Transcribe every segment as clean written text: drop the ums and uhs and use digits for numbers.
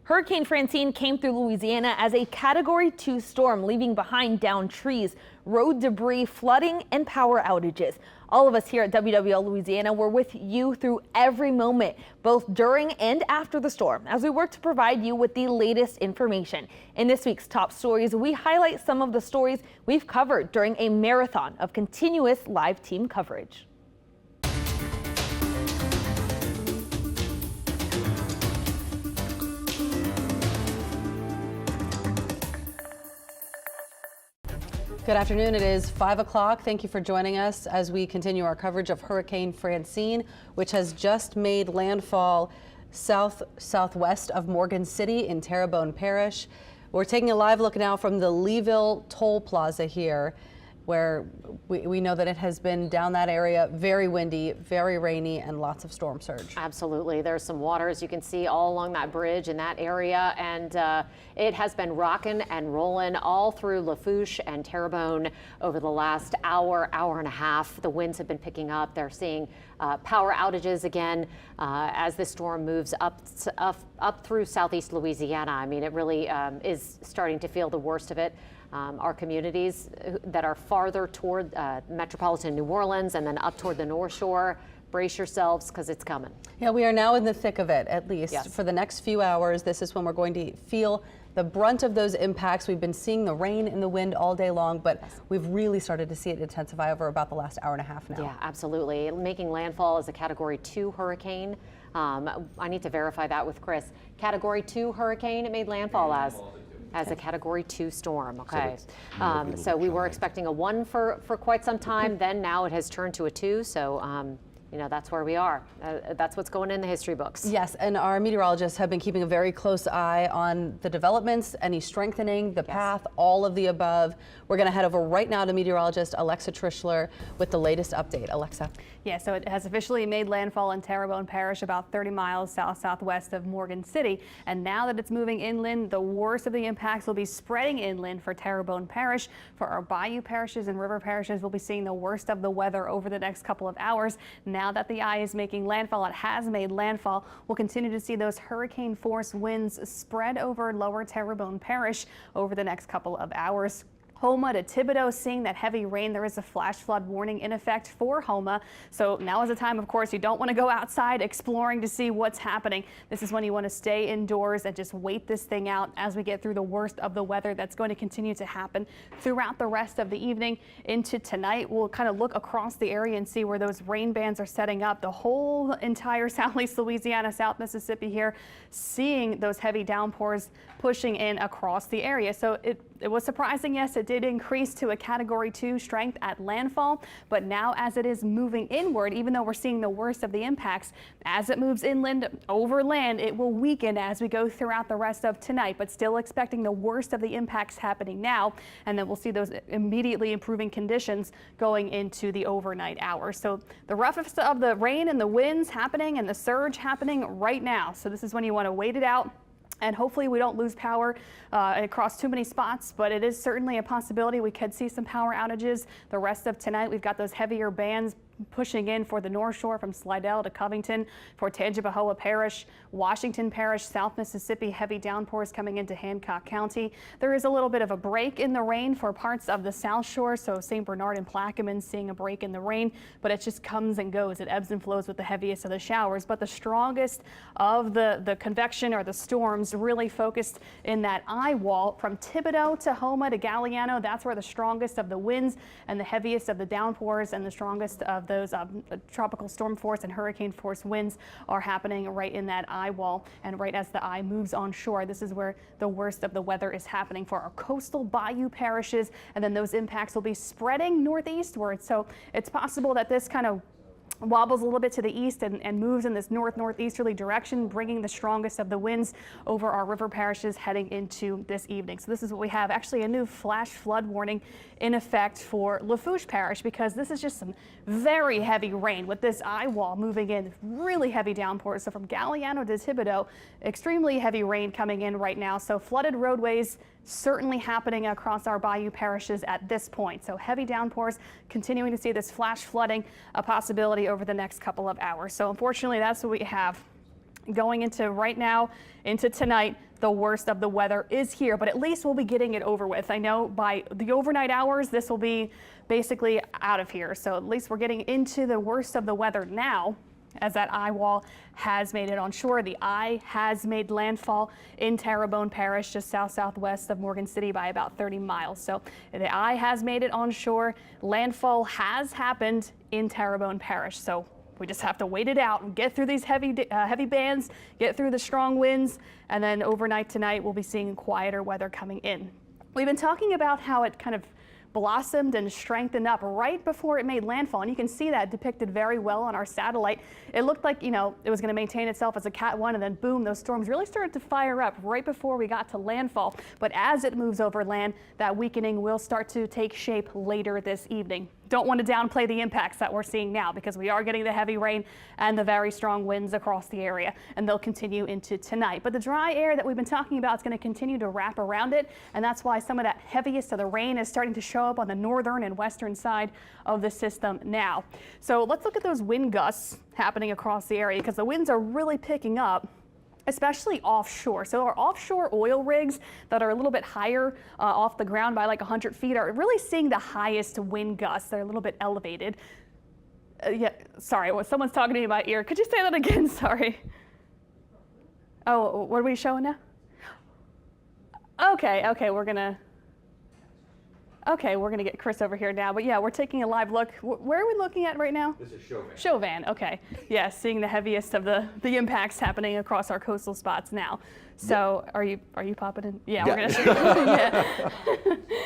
Hurricane Francine came through Louisiana as a Category 2 storm, leaving behind downed trees, road debris, flooding, and power outages. All of us here at WWL Louisiana were with you through every moment, both during and after the storm, as we work to provide you with the latest information. In this week's Top Stories, we highlight some of the stories we've covered during a marathon of continuous live team coverage. Good afternoon. It is 5 o'clock. Thank you for joining us as we continue our coverage of Hurricane Francine, which has just made landfall southwest of Morgan City in Terrebonne Parish. We're taking a live look now from the Leeville Toll Plaza here, where we know that it has been down that area very windy, very rainy, and lots of storm surge. Absolutely. There's some water, as you can see, all along that bridge in that area, and it has been rocking and rolling all through Lafourche and Terrebonne over the last hour and a half. The winds have been picking up. They're seeing power outages again as the storm moves up through southeast Louisiana. I mean, it really is starting to feel the worst of it. Our communities that are farther toward metropolitan New Orleans and then up toward the North Shore, brace yourselves because it's coming. Yeah, we are now in the thick of it, at least. Yes. For the next few hours. This is when we're going to feel the brunt of those impacts. We've been seeing the rain and the wind all day long, but we've really started to see it intensify over about the last hour and a half now. Yeah, absolutely. Making landfall as a Category 2 hurricane. I need to verify that with Chris. Category 2 hurricane, it made landfall as a Category 2 storm. Okay. So we were expecting a 1 for quite some time. Then now it has turned to a 2. So, you know, that's where we are. That's what's going in the history books. Yes, and our meteorologists have been keeping a very close eye on the developments, any strengthening, the path, all of the above. We're going to head over right now to meteorologist Alexa Trischler with the latest update. Alexa. Yeah, so it has officially made landfall in Terrebonne Parish, about 30 miles southwest of Morgan City. And now that it's moving inland, the worst of the impacts will be spreading inland for Terrebonne Parish. For our bayou parishes and river parishes, we'll be seeing the worst of the weather over the next couple of hours. Now that the eye is making landfall, it has made landfall. We'll continue to see those hurricane force winds spread over lower Terrebonne Parish over the next couple of hours. Houma to Thibodaux, seeing that heavy rain. There is a flash flood warning in effect for Houma. So now is the time, of course, you don't want to go outside exploring to see what's happening. This is when you want to stay indoors and just wait this thing out as we get through the worst of the weather that's going to continue to happen throughout the rest of the evening into tonight. We'll kind of look across the area and see where those rain bands are setting up. The whole entire southeast Louisiana, South Mississippi here, seeing those heavy downpours pushing in across the area. So it was surprising, yes, it did increase to a Category 2 strength at landfall, but now as it is moving inward, even though we're seeing the worst of the impacts, as it moves inland over land, it will weaken as we go throughout the rest of tonight, but still expecting the worst of the impacts happening now, and then we'll see those immediately improving conditions going into the overnight hours. So the roughest of the rain and the winds happening and the surge happening right now. So this is when you want to wait it out. And hopefully we don't lose power across too many spots, but it is certainly a possibility we could see some power outages the rest of tonight. We've got those heavier bands pushing in for the North Shore from Slidell to Covington, for Tangipahoa Parish, Washington Parish, South Mississippi, heavy downpours coming into Hancock County. There is a little bit of a break in the rain for parts of the South Shore, so St. Bernard and Plaquemine seeing a break in the rain, but it just comes and goes. It ebbs and flows with the heaviest of the showers, but the strongest of the convection or the storms really focused in that eye wall from Thibodaux to Houma to Galliano. That's where the strongest of the winds and the heaviest of the downpours and the strongest of those tropical storm force and hurricane force winds are happening right in that eye wall. And right as the eye moves on shore, this is where the worst of the weather is happening for our coastal bayou parishes. And then those impacts will be spreading northeastward. So it's possible that this kind of wobbles a little bit to the east and moves in this northeasterly direction, bringing the strongest of the winds over our river parishes heading into this evening. So this is what we have, actually a new flash flood warning in effect for Lafourche Parish, because this is just some very heavy rain with this eye wall moving in, really heavy downpours. So from Galliano to Thibodaux, extremely heavy rain coming in right now. So flooded roadways certainly happening across our bayou parishes at this point. So heavy downpours, continuing to see this flash flooding, a possibility over the next couple of hours. So unfortunately, that's what we have. going into right now, into tonight, the worst of the weather is here, but at least we'll be getting it over with. I know by the overnight hours, this will be basically out of here. So at least we're getting into the worst of the weather now, as that eye wall has made it on shore. The eye has made landfall in Terrebonne Parish, just southwest of Morgan City by about 30 miles. So the eye has made it on shore. Landfall has happened in Terrebonne Parish. So we just have to wait it out and get through these heavy bands, get through the strong winds, and then overnight tonight we'll be seeing quieter weather coming in. We've been talking about how it kind of blossomed and strengthened up right before it made landfall, and you can see that depicted very well on our satellite. It looked like, you know, it was going to maintain itself as a Cat 1, and then boom, those storms really started to fire up right before we got to landfall. But as it moves over land, that weakening will start to take shape later this evening. Don't want to downplay the impacts that we're seeing now, because we are getting the heavy rain and the very strong winds across the area, and they'll continue into tonight. But the dry air that we've been talking about is going to continue to wrap around it, and that's why some of that heaviest of the rain is starting to show up on the northern and western side of the system now. So let's look at those wind gusts happening across the area, because the winds are really picking up, especially offshore. So our offshore oil rigs that are a little bit higher off the ground by like 100 feet are really seeing the highest wind gusts. They're a little bit elevated. Yeah, sorry, someone's talking to me in my ear. Could you say that again? Sorry. Oh, what are we showing now? Okay, we're gonna get Chris over here now. But yeah, we're taking a live look. Where are we looking at right now? This is Chauvin. Chauvin, okay. Yeah, seeing the heaviest of the impacts happening across our coastal spots now. So are you popping in? Yeah, we're gonna show you. Yeah.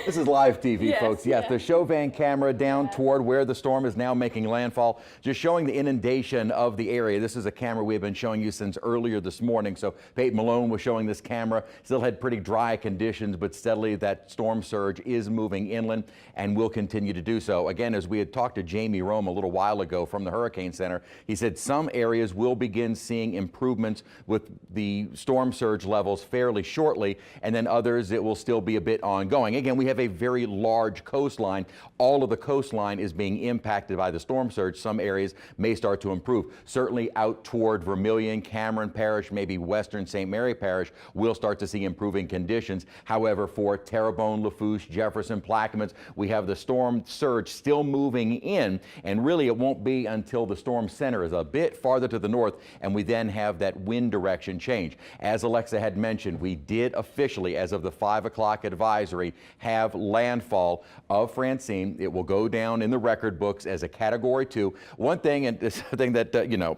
This is live TV, Yes, folks. Yes, yeah. the Chauvin camera down toward where the storm is now making landfall, just showing the inundation of the area. This is a camera we've been showing you since earlier this morning. So Peyton Malone was showing this camera. Still had pretty dry conditions, but steadily that storm surge is moving inland and will continue to do so. Again, as we had talked to Jamie Rome a little while ago from the Hurricane Center, he said some areas will begin seeing improvements with the storm surge levels fairly shortly, and then others it will still be a bit ongoing. Again, we have a very large coastline. All of the coastline is being impacted by the storm surge. Some areas may start to improve. Certainly out toward Vermilion, Cameron Parish, maybe western St. Mary Parish, we'll start to see improving conditions. However, for Terrebonne, Lafourche, Jefferson, Plaquemines, we have the storm surge still moving in, and really it won't be until the storm center is a bit farther to the north and we then have that wind direction change. As Alexa had mentioned, we did officially, as of the 5 o'clock advisory, have landfall of Francine. It will go down in the record books as a Category 2. One thing, and this thing that, you know,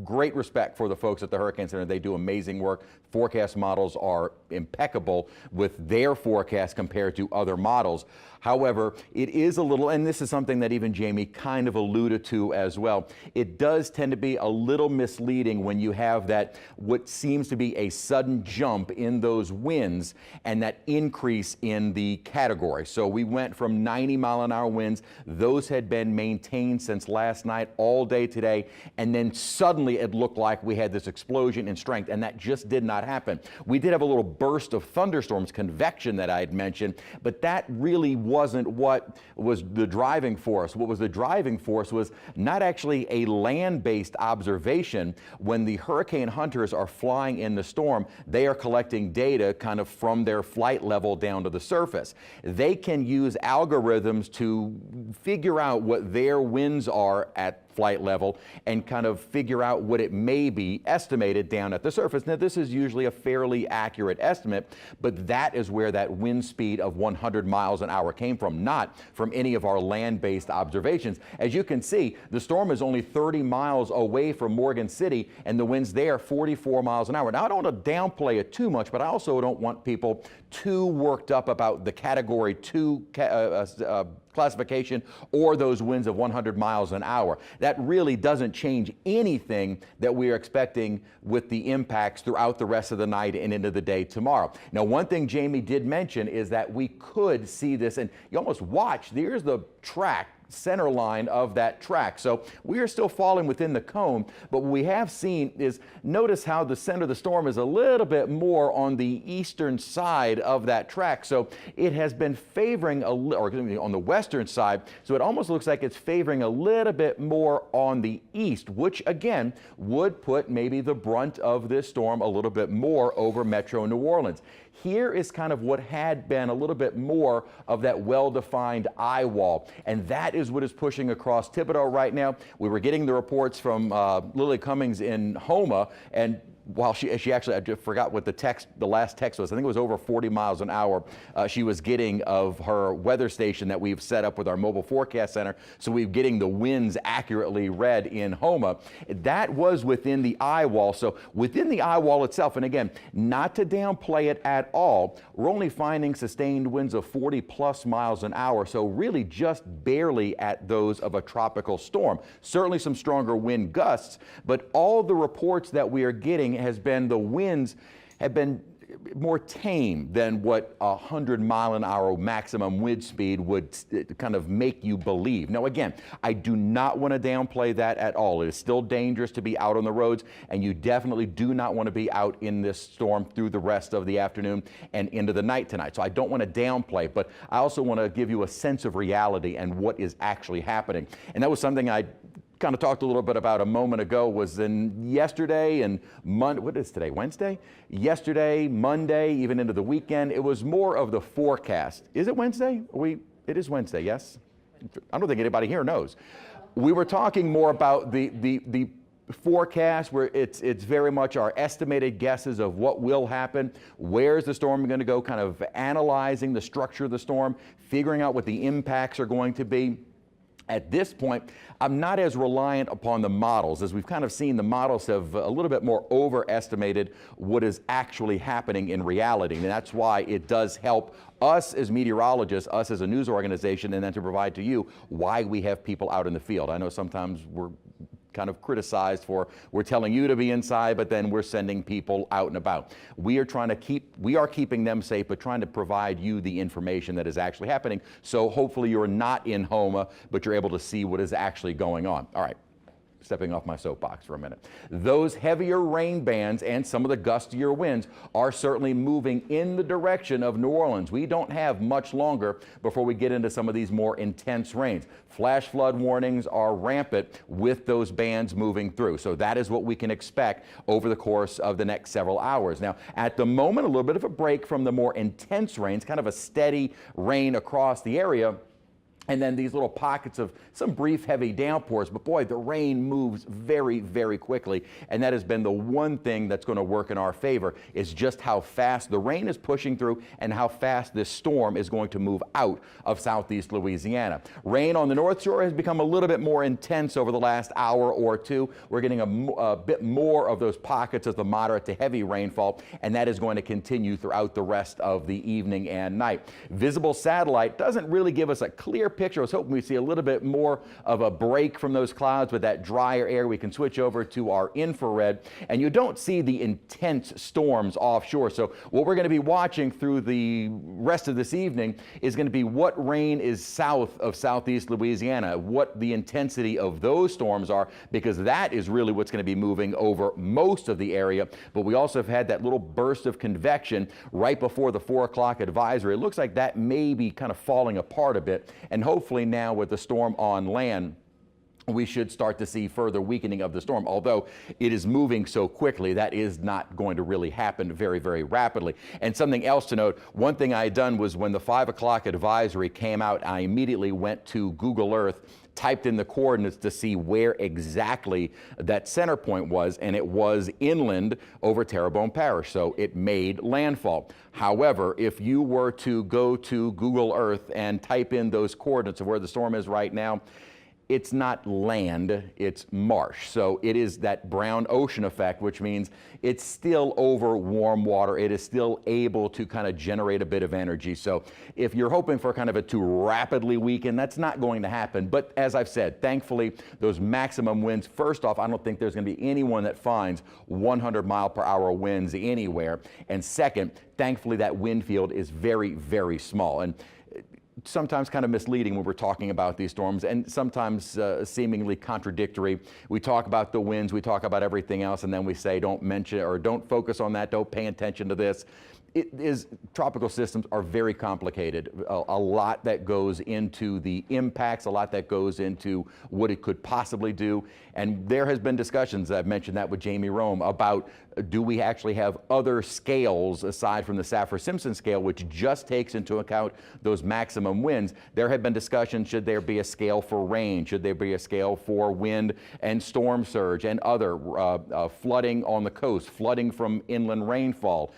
great respect for the folks at the Hurricane Center. They do amazing work. Forecast models are impeccable with their forecast compared to other models. However, it is a little, and this is something that even Jamie kind of alluded to as well, it does tend to be a little misleading when you have that, what seems to be a sudden jump in those winds and that increase in the category. So we went from 90-mile-an-hour winds. Those had been maintained since last night, all day today, and then suddenly it looked like we had this explosion in strength, and that just did not happen. We did have a little burst of thunderstorms, convection that I had mentioned, but that really wasn't what was the driving force. What was the driving force was not actually a land-based observation. When the hurricane hunters are flying in the storm, they are collecting data kind of from their flight level down to the surface. They can use algorithms to figure out what their winds are at flight level and kind of figure out what it may be estimated down at the surface. Now, this is usually a fairly accurate estimate, but that is where that wind speed of 100 miles an hour came from, not from any of our land-based observations. As you can see, the storm is only 30 miles away from Morgan City, and the winds there 44 miles an hour. Now, I don't want to downplay it too much, but I also don't want people too worked up about the Category 2 classification or those winds of 100 miles an hour. That really doesn't change anything that we are expecting with the impacts throughout the rest of the night and into the day tomorrow. Now, one thing Jamie did mention is that we could see this, and you almost watch, there's the track center line of that track. So we are still falling within the cone, but what we have seen is, notice how the center of the storm is a little bit more on the eastern side of that track. So it has been favoring on the western side. So it almost looks like it's favoring a little bit more on the east, which again would put maybe the brunt of this storm a little bit more over Metro New Orleans. Here is kind of what had been a little bit more of that well-defined eye wall, and that is what is pushing across Thibodaux right now. We were getting the reports from Lily Cummings in Houma, and while she actually, I forgot what the last text was. I think it was over 40 miles an hour she was getting of her weather station that we've set up with our mobile forecast center. So we're getting the winds accurately read in Houma. That was within the eye wall. So within the eye wall itself, and again, not to downplay it at all, we're only finding sustained winds of 40+ miles an hour. So really just barely at those of a tropical storm. Certainly some stronger wind gusts, but all the reports that we are getting has been the winds have been more tame than what 100-mile-an-hour maximum wind speed would kind of make you believe. Now, again, I do not want to downplay that at all. It is still dangerous to be out on the roads, and you definitely do not want to be out in this storm through the rest of the afternoon and into the night tonight. So I don't want to downplay, but I also want to give you a sense of reality and what is actually happening. And that was something I kind of talked a little bit about a moment ago. Was in yesterday and Monday. What is today? Wednesday? Yesterday, Monday, even into the weekend. It was more of the forecast. Is it Wednesday? It is Wednesday, yes? I don't think anybody here knows. We were talking more about the forecast, where it's very much our estimated guesses of what will happen, where's the storm going to go, kind of analyzing the structure of the storm, figuring out what the impacts are going to be. At this point, I'm not as reliant upon the models. As we've kind of seen, the models have a little bit more overestimated what is actually happening in reality. And that's why it does help us as meteorologists, us as a news organization, and then to provide to you why we have people out in the field. I know sometimes we're kind of criticized for, we're telling you to be inside, but then we're sending people out and about. We are keeping them safe, but trying to provide you the information that is actually happening. So hopefully you're not in Houma, but you're able to see what is actually going on. All right. Stepping off my soapbox for a minute. Those heavier rain bands and some of the gustier winds are certainly moving in the direction of New Orleans. We don't have much longer before we get into some of these more intense rains. Flash flood warnings are rampant with those bands moving through. So that is what we can expect over the course of the next several hours. Now, at the moment, a little bit of a break from the more intense rains, kind of a steady rain across the area. And then these little pockets of some brief heavy downpours, but boy, the rain moves very, very quickly. And that has been the one thing that's going to work in our favor, is just how fast the rain is pushing through and how fast this storm is going to move out of southeast Louisiana. Rain on the North Shore has become a little bit more intense over the last hour or two. We're getting a bit more of those pockets of the moderate to heavy rainfall, and that is going to continue throughout the rest of the evening and night. Visible satellite doesn't really give us a clear picture. I was hoping we'd see a little bit more of a break from those clouds with that drier air. We can switch over to our infrared, and you don't see the intense storms offshore. So what we're going to be watching through the rest of this evening is going to be what rain is south of southeast Louisiana, what the intensity of those storms are, because that is really what's going to be moving over most of the area. But we also have had that little burst of convection right before the 4 o'clock advisory. It looks like that may be kind of falling apart a bit, and hopefully now with the storm on land, we should start to see further weakening of the storm. Although it is moving so quickly, that is not going to really happen very, very rapidly. And something else to note, one thing I had done was when the 5 o'clock advisory came out, I immediately went to Google Earth, typed in the coordinates to see where exactly that center point was, and it was inland over Terrebonne Parish, so it made landfall. However, if you were to go to Google Earth and type in those coordinates of where the storm is right now, it's not land, it's marsh. So it is that brown ocean effect, which means it's still over warm water. It is still able to kind of generate a bit of energy. So if you're hoping for kind of it to rapidly weaken, that's not going to happen. But as I've said, thankfully, those maximum winds, first off, I don't think there's going to be anyone that finds 100-mile-per-hour winds anywhere. And second, thankfully, that wind field is very, very small. And sometimes kind of misleading when we're talking about these storms, and sometimes seemingly contradictory. We talk about the winds, we talk about everything else, and then we say don't mention or don't focus on that, don't pay attention to this. Tropical systems are very complicated. A lot that goes into the impacts, a lot that goes into what it could possibly do. And there has been discussions, I've mentioned that with Jamie Rome, about do we actually have other scales aside from the Saffir-Simpson scale, which just takes into account those maximum winds. There have been discussions, should there be a scale for rain? Should there be a scale for wind and storm surge and other flooding on the coast, flooding from inland rainfall?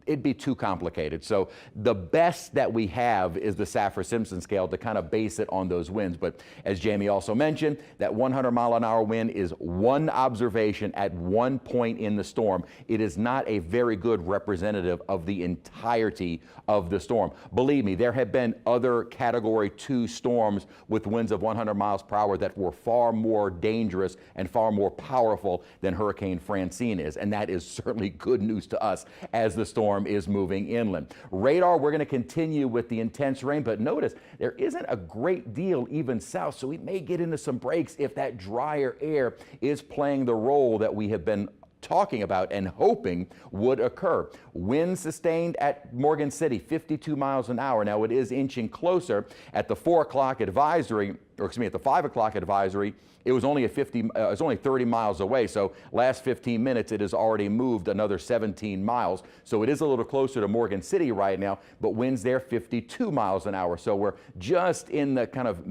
It'd be too complicated. So the best that we have is the Saffir-Simpson scale to kind of base it on those winds. But as Jamie also mentioned, that 100-mile-an-hour wind is one observation at one point in the storm. It is not a very good representative of the entirety of the storm. Believe me, there have been other Category 2 storms with winds of 100 miles per hour that were far more dangerous and far more powerful than Hurricane Francine is. And that is certainly good news to us as the storm is moving inland. Radar, we're going to continue with the intense rain, but notice there isn't a great deal even south, so we may get into some breaks if that drier air is playing the role that we have been talking about and hoping would occur. Wind sustained at Morgan City, 52 miles an hour. Now it is inching closer at the 4 o'clock advisory, or excuse me, at the 5 o'clock advisory. It was only it's only 30 miles away. So last 15 minutes, it has already moved another 17 miles. So it is a little closer to Morgan City right now, but winds there 52 miles an hour. So we're just in the kind of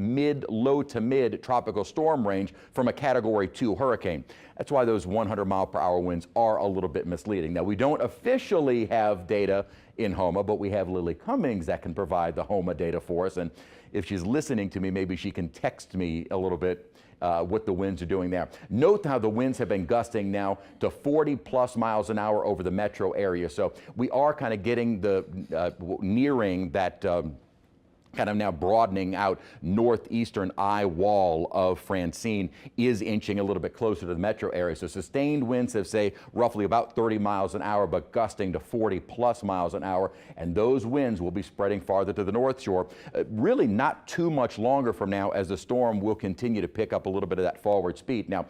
low to mid tropical storm range from a Category 2 hurricane. That's why those 100-mile-per-hour winds are a little bit misleading. Now, we don't officially have data in Houma, but we have Lily Cummings that can provide the Houma data for us. And if she's listening to me, maybe she can text me a little bit what the winds are doing there. Note how the winds have been gusting now to 40+ miles an hour over the metro area. So we are kind of getting nearing that kind of now broadening out northeastern eye wall of Francine is inching a little bit closer to the metro area. So sustained winds of, say, roughly about 30 miles an hour, but gusting to 40+ miles an hour. And those winds will be spreading farther to the north shore. Really not too much longer from now, as the storm will continue to pick up a little bit of that forward speed. Now,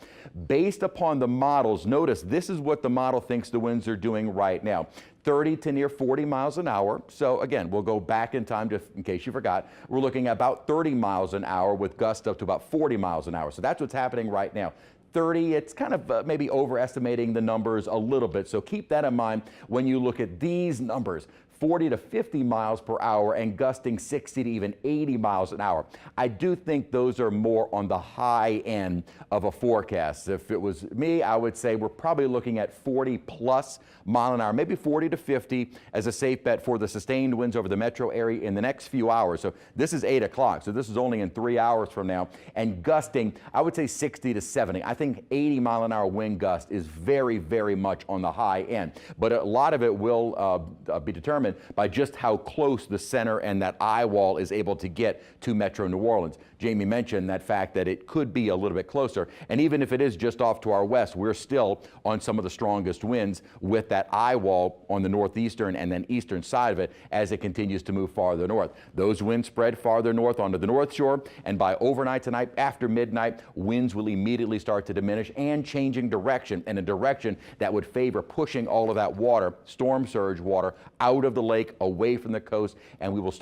based upon the models, notice this is what the model thinks the winds are doing right now. 30 to near 40 miles an hour. So again, we'll go back in time just in case you forgot. We're looking at about 30 miles an hour with gusts up to about 40 miles an hour. So that's what's happening right now. 30, it's kind of maybe overestimating the numbers a little bit. So keep that in mind when you look at these numbers. 40 to 50 miles per hour and gusting 60 to even 80 miles an hour. I do think those are more on the high end of a forecast. If it was me, I would say we're probably looking at 40+ mile an hour, maybe 40 to 50 as a safe bet for the sustained winds over the metro area in the next few hours. So this is 8 o'clock, so this is only in 3 hours from now. And gusting, I would say 60 to 70. I think 80 mile an hour wind gust is very, very much on the high end. But a lot of it will be determined by just how close the center and that eye wall is able to get to Metro New Orleans. Jamie mentioned that fact that it could be a little bit closer. And even if it is just off to our west, we're still on some of the strongest winds with that eye wall on the northeastern and then eastern side of it as it continues to move farther north. Those winds spread farther north onto the north shore, and by overnight tonight, after midnight, winds will immediately start to diminish and changing direction, and a direction that would favor pushing all of that water, storm surge water, out of the lake, away from the coast, and we will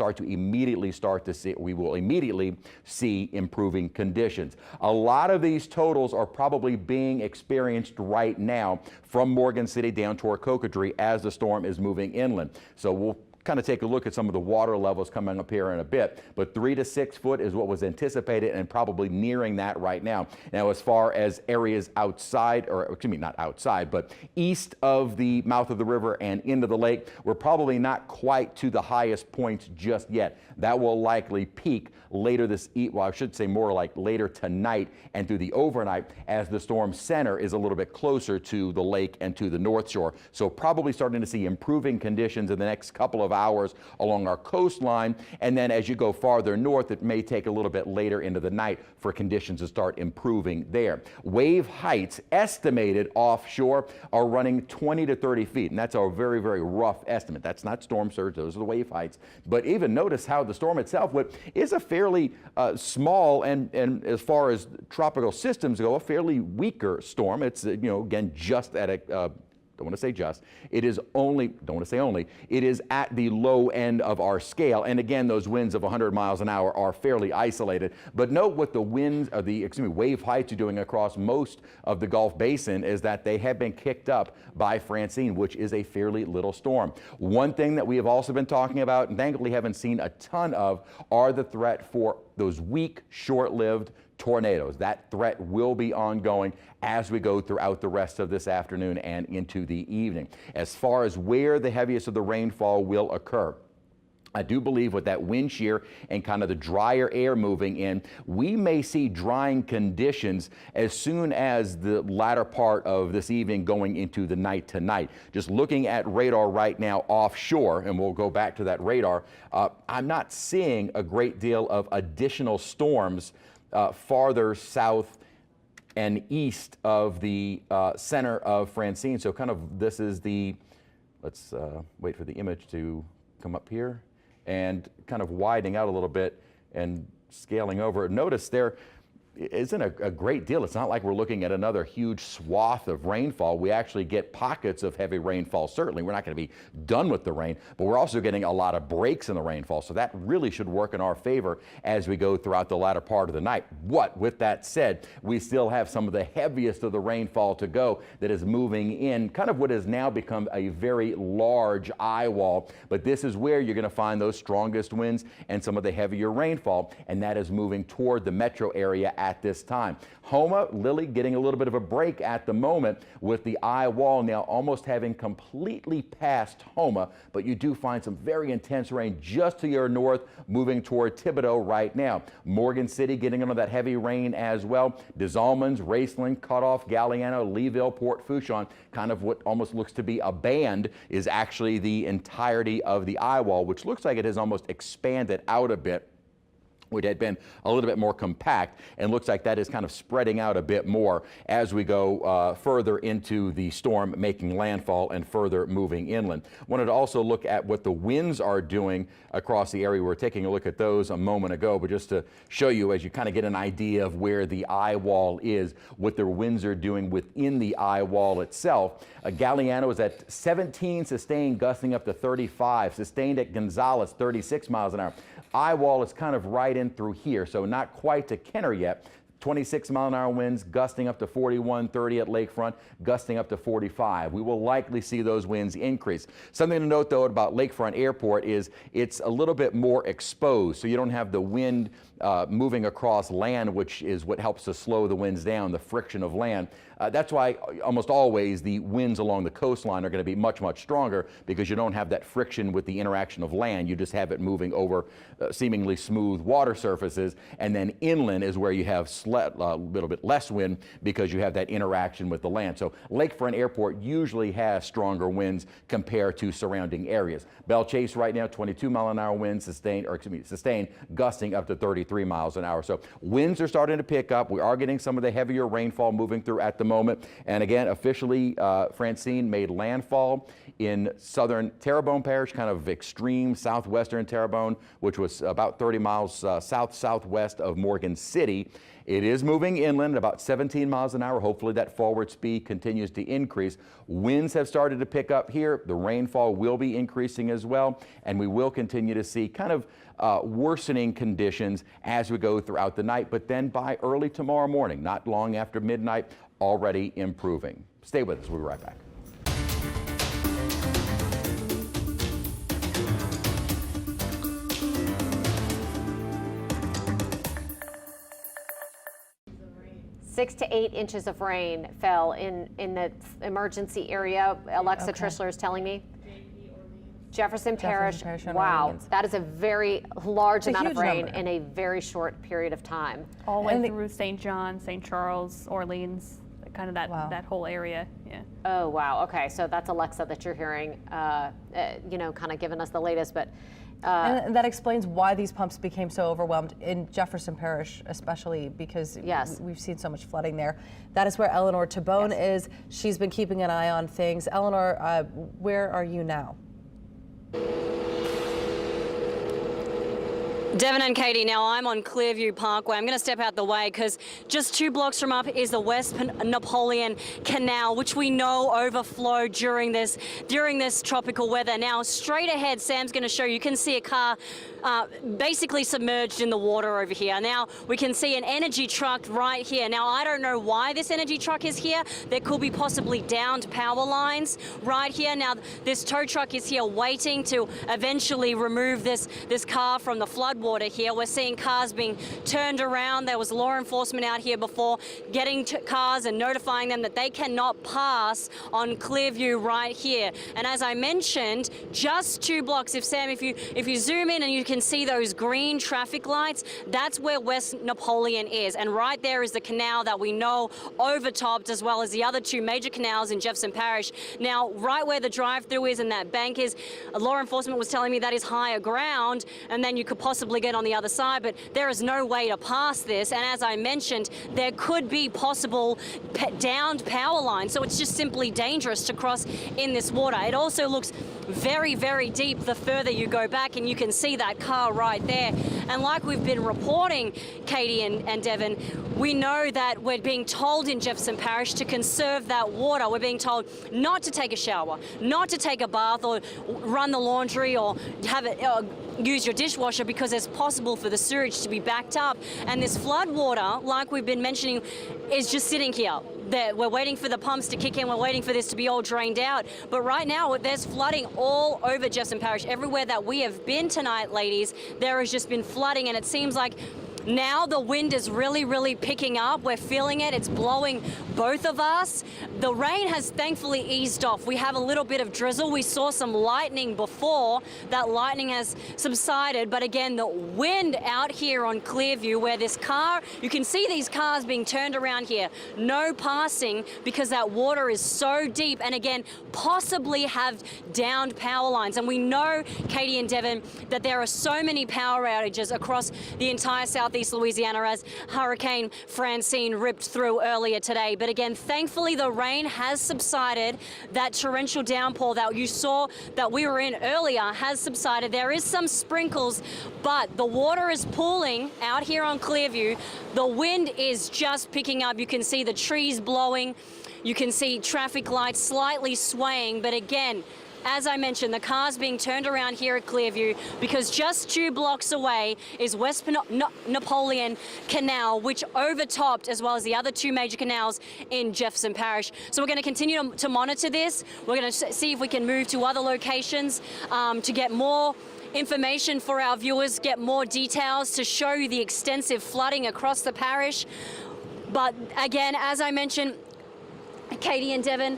immediately see improving conditions. A lot of these totals are probably being experienced right now from Morgan City down toward Cocodrie as the storm is moving inland. So we'll kind of take a look at some of the water levels coming up here in a bit, but 3 to 6 foot is what was anticipated and probably nearing that right now. Now, as far as areas outside, or excuse me, not outside, but east of the mouth of the river and into the lake, we're probably not quite to the highest points just yet. That will likely peak later well, I should say more like later tonight and through the overnight as the storm center is a little bit closer to the lake and to the north shore. So probably starting to see improving conditions in the next couple of of hours along our coastline. And then as you go farther north, it may take a little bit later into the night for conditions to start improving there. Wave heights estimated offshore are running 20 to 30 feet. And that's a very, very rough estimate. That's not storm surge. Those are the wave heights. But even notice how the storm itself is a fairly small and as far as tropical systems go, a fairly weaker storm. It's, again, just at a, don't want to say just, it is only, don't want to say only, it is at the low end of our scale. And again, those winds of 100 miles an hour are fairly isolated. But note what the winds, or the, wave heights are doing across most of the Gulf Basin is that they have been kicked up by Francine, which is a fairly little storm. One thing that we have also been talking about, and thankfully haven't seen a ton of, are the threat for those weak, short-lived tornadoes. That threat will be ongoing as we go throughout the rest of this afternoon and into the evening. As far as where the heaviest of the rainfall will occur, I do believe with that wind shear and kind of the drier air moving in, we may see drying conditions as soon as the latter part of this evening going into the night tonight. Just looking at radar right now offshore, and we'll go back to that radar, I'm not seeing a great deal of additional storms farther south and east of the center of Francine. So kind of this is the, let's wait for the image to come up here, and kind of widening out a little bit and scaling over. Notice there isn't a great deal. It's not like we're looking at another huge swath of rainfall. We actually get pockets of heavy rainfall. Certainly, we're not going to be done with the rain, but we're also getting a lot of breaks in the rainfall. So that really should work in our favor as we go throughout the latter part of the night. With that said, we still have some of the heaviest of the rainfall to go that is moving in, kind of what has now become a very large eye wall. But this is where you're going to find those strongest winds and some of the heavier rainfall, and that is moving toward the metro area at this time. Houma, Lily getting a little bit of a break at the moment with the eye wall now almost having completely passed Houma, but you do find some very intense rain just to your north moving toward Thibodaux right now. Morgan City getting under that heavy rain as well. Des Allemands, Raceland, Cutoff, Galliano, Leeville, Port Fourchon, kind of what almost looks to be a band is actually the entirety of the eye wall, which looks like it has almost expanded out a bit. Which had been a little bit more compact, and looks like that is kind of spreading out a bit more as we go further into the storm making landfall and further moving inland. Wanted to also look at what the winds are doing across the area. We were taking a look at those a moment ago, but just to show you as you kind of get an idea of where the eye wall is, what the winds are doing within the eye wall itself. Galliano is at 17 sustained, gusting up to 35. Sustained at Gonzales, 36 miles an hour. Eye wall is kind of right in through here, so not quite to Kenner yet. 26-mile-an-hour winds gusting up to 41, 30 at Lakefront, gusting up to 45. We will likely see those winds increase. Something to note, though, about Lakefront Airport is it's a little bit more exposed, so you don't have the wind moving across land, which is what helps to slow the winds down, the friction of land. That's why almost always the winds along the coastline are going to be much, much stronger, because you don't have that friction with the interaction of land. You just have it moving over seemingly smooth water surfaces, and then inland is where you have a little bit less wind because you have that interaction with the land. So Lakefront Airport usually has stronger winds compared to surrounding areas. Belle Chase right now, 22-mile-an-hour winds sustained, gusting up to 33 miles an hour. So winds are starting to pick up. We are getting some of the heavier rainfall moving through at the moment. And again, officially, Francine made landfall in southern Terrebonne Parish, kind of extreme southwestern Terrebonne, which was about 30 miles south-southwest of Morgan City. It is moving inland about 17 miles an hour. Hopefully that forward speed continues to increase. Winds have started to pick up here. The rainfall will be increasing as well, and we will continue to see kind of worsening conditions as we go throughout the night, but then by early tomorrow morning, not long after midnight, already improving. Stay with us. We'll be right back. Six to 8 inches of rain fell in the emergency area. Alexa Trishler is telling me. Jefferson Parish. Wow, that is a very large amount of rain in a very short period of time. All the way through St. John, St. Charles, Orleans. kind of that whole area. Yeah. Oh, wow. Okay. So that's Alexa that you're hearing, kind of giving us the latest. But and that explains why these pumps became so overwhelmed in Jefferson Parish, especially because we've seen so much flooding there. That is where Eleanor Thibodaux is. She's been keeping an eye on things. Eleanor, where are you now? Devin and Katie, now I'm on Clearview Parkway. I'm going to step out the way because just 2 blocks from up is the West Napoleon Canal, which we know overflowed during this tropical weather. Now, straight ahead, Sam's going to show you can see a car basically submerged in the water over here. Now, we can see an energy truck right here. Now, I don't know why this energy truck is here. There could be possibly downed power lines right here. Now, this tow truck is here waiting to eventually remove this car from the floodwater here. We're seeing cars being turned around. There was law enforcement out here before getting cars and notifying them that they cannot pass on Clearview right here. And as I mentioned, just 2 blocks. If you zoom in and you can see those green traffic lights, that's where West Napoleon is. And right there is the canal that we know overtopped, as well as the other 2 major canals in Jefferson Parish. Now, right where the drive-through is and that bank is, law enforcement was telling me that is higher ground, and then you could possibly get on the other side, but there is no way to pass this. And as I mentioned, there could be possible downed power lines, so it's just simply dangerous to cross in this water. It also looks very, very deep the further you go back, and you can see that car right there. And like we've been reporting, Katie and Devin, we know that we're being told in Jefferson Parish to conserve that water. We're being told not to take a shower, not to take a bath or run the laundry or have it use your dishwasher, because it's possible for the sewage to be backed up. And this flood water, like we've been mentioning, is just sitting here. We're waiting for the pumps to kick in. We're waiting for this to be all drained out. But right now, there's flooding all over Jefferson Parish. Everywhere that we have been tonight, ladies, there has just been flooding, and it seems like now the wind is really, really picking up. We're feeling it. It's blowing both of us. The rain has thankfully eased off. We have a little bit of drizzle. We saw some lightning before. That lightning has subsided. But again, the wind out here on Clearview, where this car, you can see these cars being turned around here. No passing because that water is so deep, and again, possibly have downed power lines. And we know, Katie and Devin, that there are so many power outages across the entire Southeast Louisiana as Hurricane Francine ripped through earlier today. But again, thankfully the rain has subsided. That torrential downpour that you saw that we were in earlier has subsided. There is some sprinkles, but the water is pooling out here on Clearview. The wind is just picking up. You can see the trees blowing. You can see traffic lights slightly swaying, but again, as I mentioned, the car's being turned around here at Clearview because just 2 blocks away is West Napoleon Canal, which overtopped, as well as the other 2 major canals in Jefferson Parish. So we're going to continue to monitor this. We're going to see if we can move to other locations to get more information for our viewers, get more details to show you the extensive flooding across the parish. But again, as I mentioned, Katie and Devin,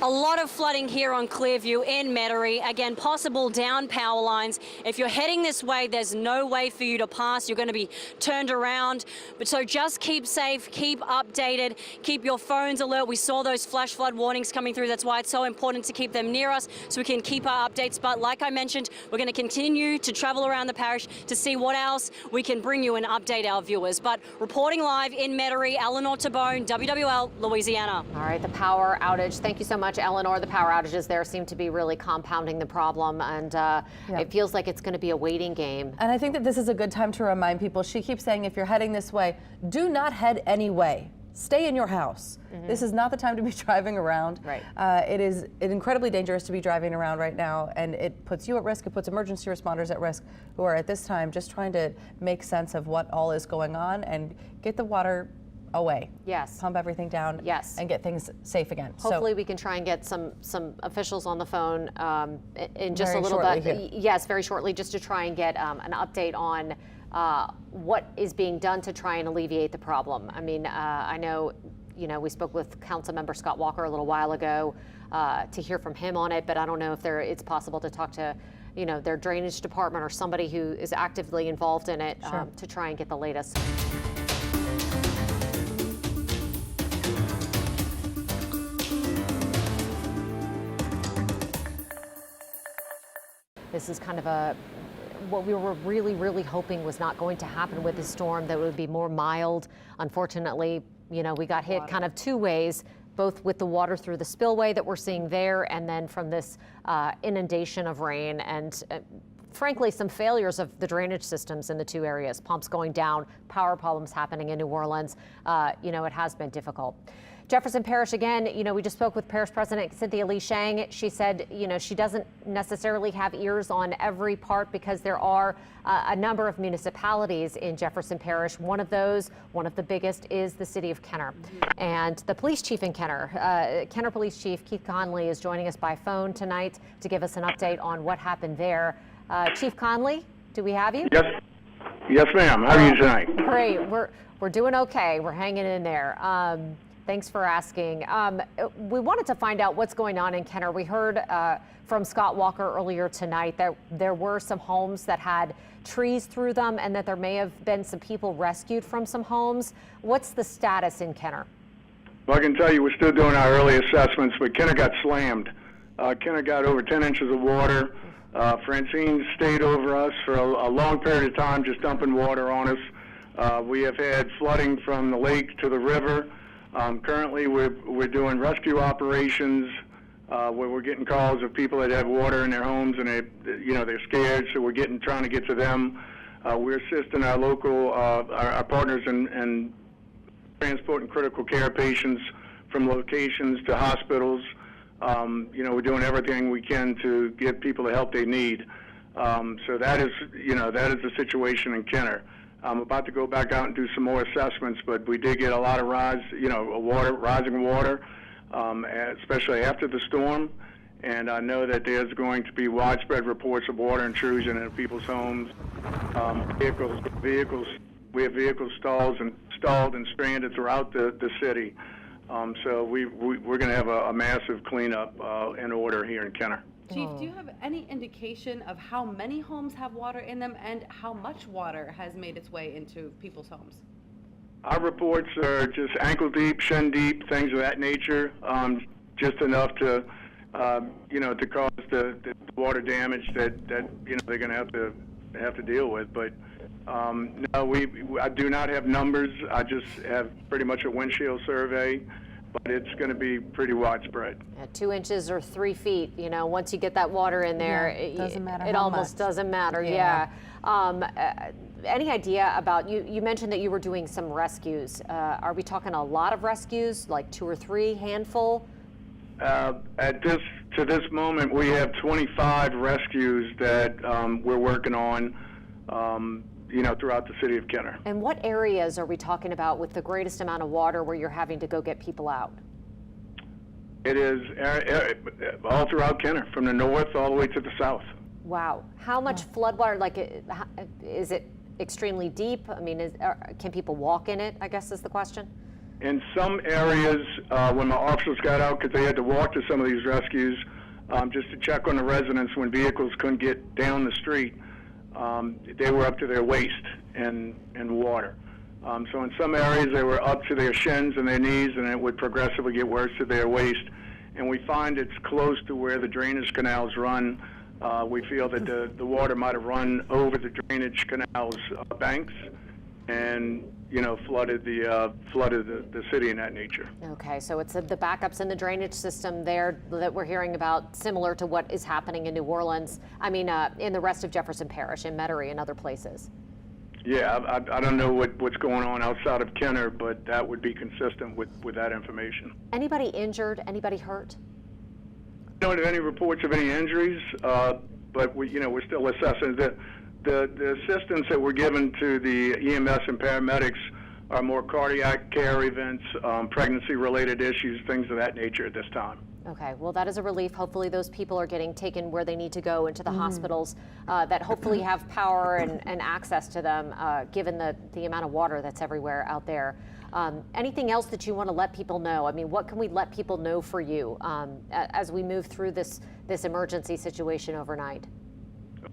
a lot of flooding here on Clearview in Metairie. Again, possible down power lines. If you're heading this way, there's no way for you to pass. You're going to be turned around. But so just keep safe, keep updated, keep your phones alert. We saw those flash flood warnings coming through. That's why it's so important to keep them near us so we can keep our updates. But like I mentioned, we're going to continue to travel around the parish to see what else we can bring you and update our viewers. But reporting live in Metairie, Eleanor Thibodaux, WWL Louisiana. All right, the power outage. Thank you so much, Eleanor. The power outages there seem to be really compounding the problem, and it feels like it's going to be a waiting game. And I think that this is a good time to remind people. She keeps saying, if you're heading this way, do not head any way. Stay in your house. This is not the time to be driving around. Right. It is incredibly dangerous to be driving around right now, and it puts you at risk. It puts emergency responders at risk, who are at this time just trying to make sense of what all is going on and get the water away. Yes. Pump everything down. Yes. And get things safe again. Hopefully we can try and get some officials on the phone in just a little bit. Here. Yes, very shortly, just to try and get an update on what is being done to try and alleviate the problem. I mean, I know, we spoke with Councilmember Scott Walker a little while ago to hear from him on it, but I don't know if it's possible to talk to their drainage department or somebody who is actively involved in it to try and get the latest. This is kind of what we were really hoping was not going to happen with this storm, that it would be more mild. Unfortunately, you know, we got hit kind of two ways, both with the water through the spillway that we're seeing there, and then from this inundation of rain, and frankly, some failures of the drainage systems in the two areas, pumps going down, power problems happening in New Orleans. You know, it has been difficult. Jefferson Parish, again, you know, we just spoke with Parish President Cynthia Lee Shang. She said, you know, she doesn't necessarily have ears on every part because there are a number of municipalities in Jefferson Parish. One of those, one of the biggest, is the city of Kenner. And the police chief in Kenner, Kenner Police Chief Keith Conley, is joining us by phone tonight to give us an update on what happened there. Chief Conley, do we have you? Yes, ma'am. How are you tonight? Great. We're doing okay. We're hanging in there. Thanks for asking. We wanted to find out what's going on in Kenner. We heard from Scott Walker earlier tonight that there were some homes that had trees through them and that there may have been some people rescued from some homes. What's the status in Kenner? Well, I can tell you we're still doing our early assessments, but Kenner got slammed. Kenner got over 10 inches of water. Francine stayed over us for a long period of time, just dumping water on us. We have had flooding from the lake to the river. Currently, we're doing rescue operations where we're getting calls of people that have water in their homes and they're scared, so we're trying to get to them. We're assisting our local our partners in transporting critical care patients from locations to hospitals. We're doing everything we can to give people the help they need. So that is the situation in Kenner. I'm about to go back out and do some more assessments, but we did get a lot of rising water, especially after the storm. And I know that there's going to be widespread reports of water intrusion into people's homes, vehicles. We have vehicles stalled and stranded throughout the city. So we're going to have a massive cleanup in order here in Kenner. Chief, do you have any indication of how many homes have water in them and how much water has made its way into people's homes? Our reports are just ankle deep, shin deep, things of that nature, just enough to, to cause the water damage that they're going to have to deal with. But no, I do not have numbers. I just have pretty much a windshield survey. But it's going to be pretty widespread. 2 inches or 3 feet, once you get that water in there, doesn't matter it almost doesn't matter. Yeah. Any idea about, you mentioned that you were doing some rescues. Are we talking a lot of rescues, like 2 or 3, handful? To this moment, we have 25 rescues that we're working on. Throughout the city of Kenner. And what areas are we talking about with the greatest amount of water where you're having to go get people out? It is all throughout Kenner, from the north all the way to the south. Wow. How much floodwater, is it extremely deep? I mean, can people walk in it, I guess is the question? In some areas, when my officers got out, because they had to walk to some of these rescues, just to check on the residents when vehicles couldn't get down the street, they were up to their waist in water. So in some areas they were up to their shins and their knees, and it would progressively get worse to their waist. And we find it's close to where the drainage canals run. We feel that the water might have run over the drainage canals banks and flooded the city in that nature. Okay, so it's the backups in the drainage system there that we're hearing about, similar to what is happening in New Orleans. I mean, in the rest of Jefferson Parish, in Metairie, and other places. Yeah, I don't know what's going on outside of Kenner, but that would be consistent with that information. Anybody injured? Anybody hurt? We don't have any reports of any injuries, but we're still assessing the assistance that we're given to the EMS and paramedics are more cardiac care events, pregnancy-related issues, things of that nature at this time. Okay, well, that is a relief. Hopefully those people are getting taken where they need to go, into the hospitals that hopefully have power and access to them, given the amount of water that's everywhere out there. Anything else that you want to let people know? I mean, what can we let people know for you as we move through this emergency situation overnight?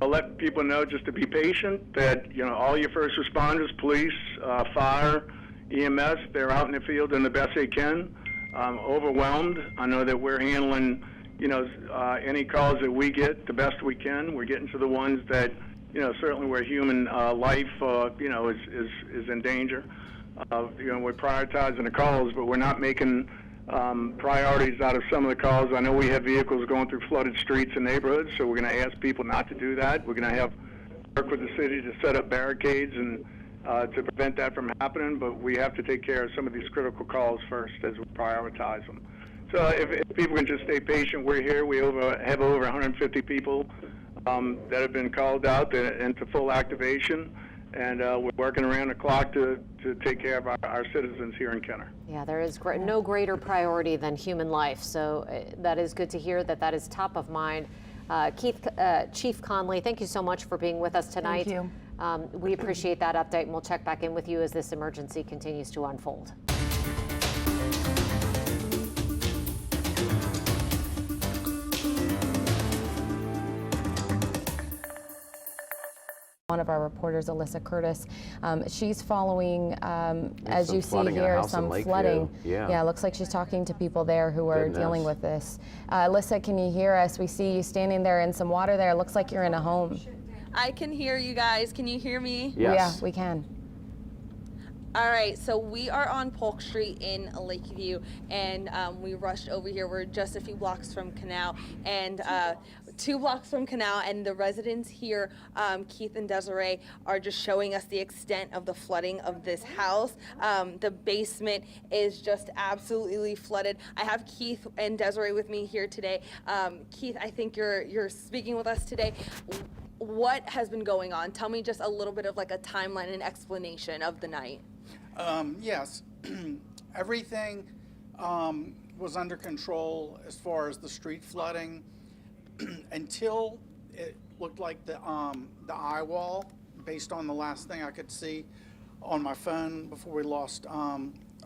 I'll let people know just to be patient, that all your first responders, police, fire, EMS, they're out in the field doing the best they can. Overwhelmed. I know that we're handling any calls that we get, the best we can. We're getting to the ones that, certainly where human life, is in danger. We're prioritizing the calls, but we're not making priorities out of some of the calls. I know we have vehicles going through flooded streets and neighborhoods, so we're going to ask people not to do that. We're going to work with the city to set up barricades and to prevent that from happening, but we have to take care of some of these critical calls first as we prioritize them. So if people can just stay patient, we're here. We have over 150 people that have been called out into full activation, and we're working around the clock to take care of our citizens here in Kenner. Yeah, there is no greater priority than human life, so that is good to hear that is top of mind. Chief Conley, thank you so much for being with us tonight. Thank you. We appreciate that update, and we'll check back in with you as this emergency continues to unfold. One of our reporters, Alyssa Curtis, she's following, as you see here, some flooding. Yeah, it looks like she's talking to people there who are dealing with this. Alyssa, can you hear us? We see you standing there in some water there. It looks like you're in a home. I can hear you guys. Can you hear me? Yes. Yeah, we can. All right, so we are on Polk Street in Lakeview, and we rushed over here. We're just a few blocks from Canal, and 2 blocks from Canal, and the residents here, Keith and Desiree, are just showing us the extent of the flooding of this house. The basement is just absolutely flooded. I have Keith and Desiree with me here today. Keith, I think you're speaking with us today. What has been going on? Tell me just a little bit of like a timeline and explanation of the night. Yes, everything was under control as far as the street flooding until it looked like the eye wall, based on the last thing I could see on my phone before we lost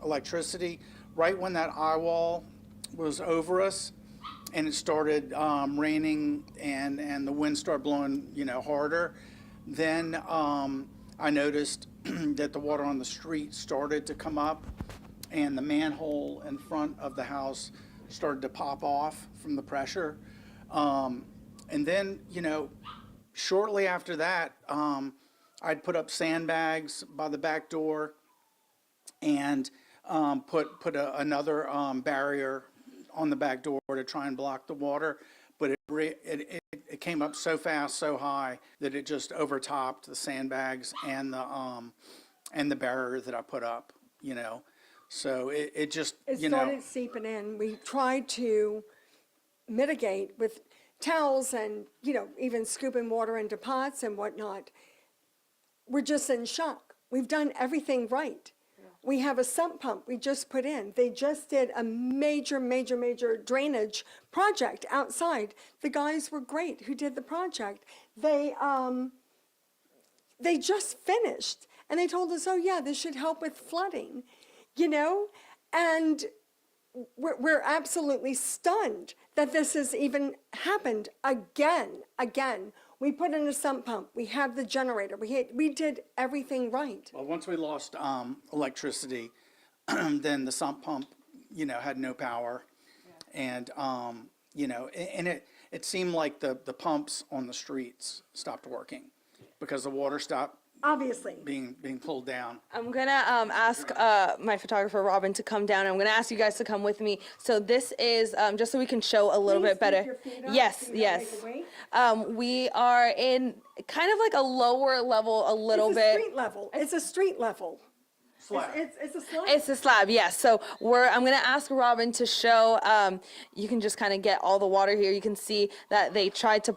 electricity. Right when that eye wall was over us, and it started raining and the wind started blowing, harder, then I noticed that the water on the street started to come up, and the manhole in front of the house started to pop off from the pressure. And then, shortly after that, I'd put up sandbags by the back door and put another barrier on the back door to try and block the water, but it came up so fast, so high, that it just overtopped the sandbags and the barrier that I put up, So it just, It started seeping in. We tried to mitigate with towels and, even scooping water into pots and whatnot. We're just in shock. We've done everything right. We have a sump pump we just put in. They just did a major drainage project outside. The guys were great who did the project. They just finished, and they told us, oh yeah, this should help with flooding, and we're absolutely stunned that this has even happened again. We put in a sump pump. We have the generator. We did everything right. Well, once we lost electricity, then the sump pump, had no power, and and it seemed like the pumps on the streets stopped working because the water stopped. Obviously. Being pulled down. I'm gonna ask my photographer Robin to come down. I'm gonna ask you guys to come with me. So this is just so we can show a little bit better. Yes. We are in kind of like a lower level, a little bit. Street level. It's a street level. Slab. It's a slab. It's a slab, yes. So I'm gonna ask Robin to show. You can just kind of get all the water here. You can see that they tried to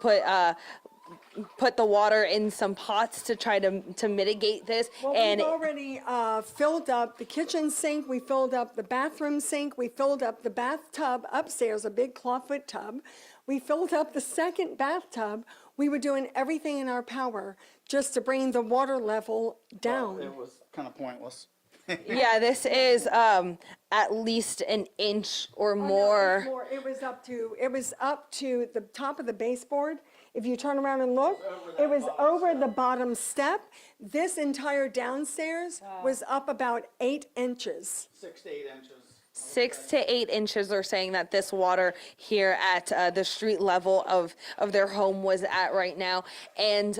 put the water in some pots to try to mitigate this. Well, we've already filled up the kitchen sink, we filled up the bathroom sink, we filled up the bathtub upstairs, a big clawfoot tub. We filled up the second bathtub. We were doing everything in our power just to bring the water level down. Well, it was kind of pointless. Yeah, this is at least an inch or more. No, it was up to the top of the baseboard. If you turn around and look, it was over the bottom step. This entire downstairs was up about 8 inches. 6 to 8 inches. 6 to 8 inches. They're saying that this water here at the street level of their home was at right now. And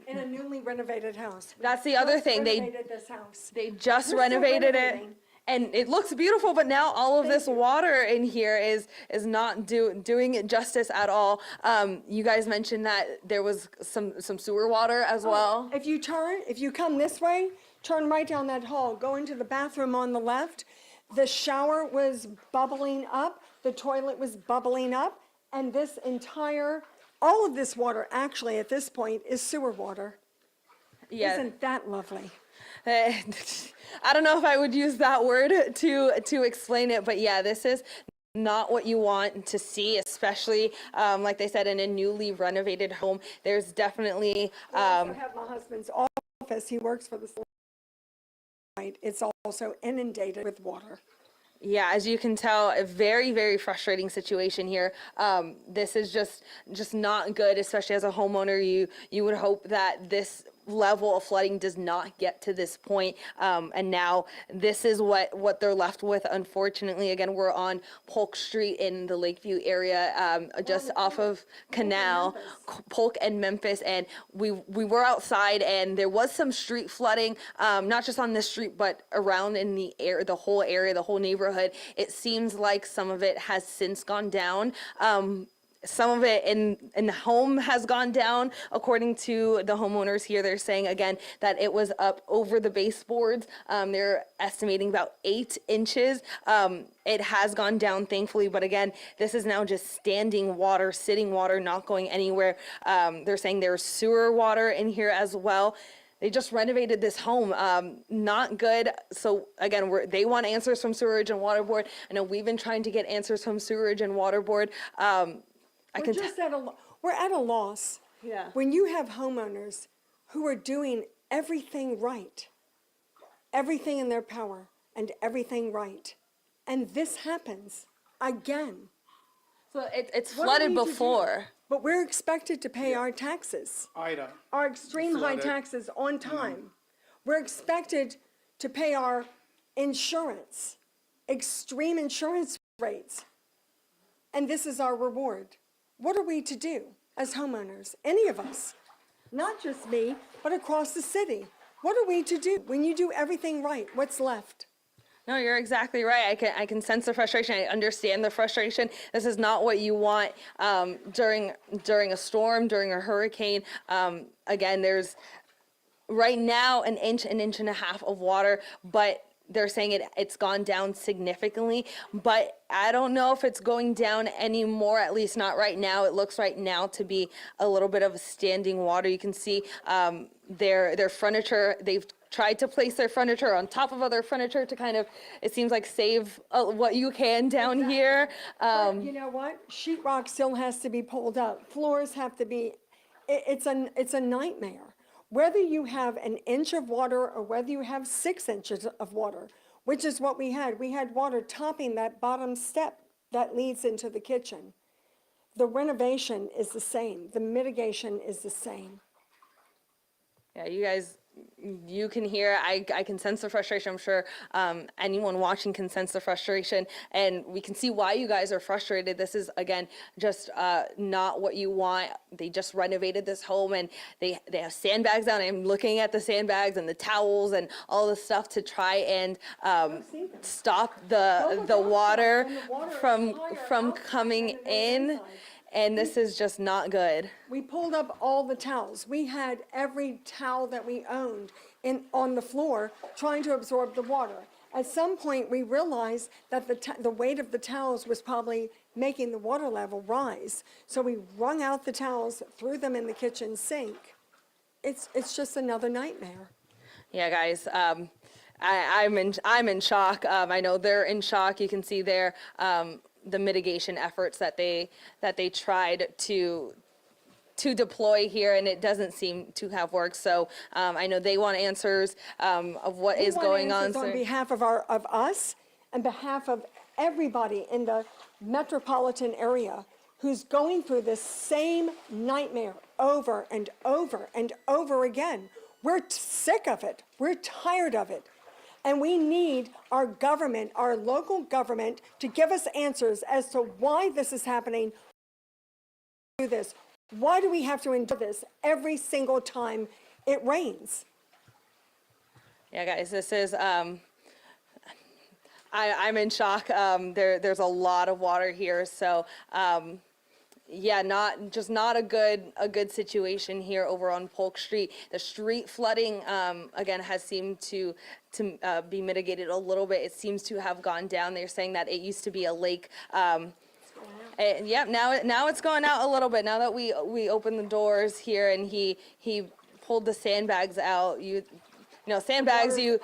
In a newly renovated house. that's the other thing. Renovated this house. They just We're still renovated it. renovating. And it looks beautiful, but now all of this water in here is not doing it justice at all. You guys mentioned that there was some sewer water as well. If you come this way, turn right down that hall, go into the bathroom on the left. The shower was bubbling up, the toilet was bubbling up, and all of this water actually at this point is sewer water. Yeah. Isn't that lovely? I don't know if I would use that word to explain it, but yeah, this is not what you want to see, especially like they said, in a newly renovated home. There's definitely I also have my husband's office. He works for the site. It's also inundated with water. Yeah, as you can tell, a very, very frustrating situation here. This is just not good, especially as a homeowner. You would hope that this level of flooding does not get to this point. And now this is what they're left with. Unfortunately, again, we're on Polk Street in the Lakeview area, just off of Canal, Polk and Memphis. And we were outside, and there was some street flooding, not just on this street, but around in the whole area, the whole neighborhood. It seems like some of it has since gone down. Some of it in the home has gone down. According to the homeowners here, they're saying again that it was up over the baseboards. They're estimating about 8 inches. It has gone down, thankfully, but again, this is now just standing water, sitting water, not going anywhere. They're saying there's sewer water in here as well. They just renovated this home, not good. So again, they want answers from Sewage and Water Board. I know we've been trying to get answers from Sewage and Water Board. We're at a loss. Yeah. When you have homeowners who are doing everything right, everything in their power, and everything right, and this happens again. So it's flooded before. But we're expected to pay our taxes, our extreme high taxes on time. We're expected to pay our insurance, extreme insurance rates, and this is our reward. What are we to do as homeowners, any of us, not just me, but across the city? What are we to do when you do everything right? What's left? No, you're exactly right. I can sense the frustration. I understand the frustration. This is not what you want during a storm, during a hurricane. Again, there's right now an inch and a half of water, but they're saying it's gone down significantly, but I don't know if it's going down anymore, at least not right now. It looks right now to be a little bit of a standing water. You can see their furniture, they've tried to place their furniture on top of other furniture to kind of, it seems like, save what you can down here. But you know what? Sheetrock still has to be pulled up. Floors have to be, it's a nightmare. Whether you have an inch of water or whether you have 6 inches of water, which is what we had water topping that bottom step that leads into the kitchen. The renovation is the same. The mitigation is the same. Yeah, you guys, you can hear, I can sense the frustration. I'm sure anyone watching can sense the frustration, and we can see why you guys are frustrated. This is, again, just not what you want. They just renovated this home, and they have sandbags down. I'm looking at the sandbags and the towels and all the stuff to try and stop the water from coming in. And this is just not good. We pulled up all the towels. We had every towel that we owned on the floor trying to absorb the water. At some point, we realized that the weight of the towels was probably making the water level rise. So we wrung out the towels, threw them in the kitchen sink. It's just another nightmare. Yeah, guys. I'm in shock. I know they're in shock. You can see there the mitigation efforts that they tried to deploy here, and it doesn't seem to have worked. So I know they want answers of what is going on. On behalf of us and behalf of everybody in the metropolitan area who's going through this same nightmare over and over and over again. We're sick of it. We're tired of it. And we need our government, our local government, to give us answers as to why this is happening. Do this. Why do we have to endure this every single time it rains? Yeah, guys, this is, I'm in shock. There's a lot of water here, so yeah, not a good situation here over on Polk Street. The street flooding again has seemed to be mitigated a little bit. It seems to have gone down. They're saying that it used to be a lake. Yep, now it's going out a little bit. Now that we opened the doors here and he pulled the sandbags out, you know, sandbags, you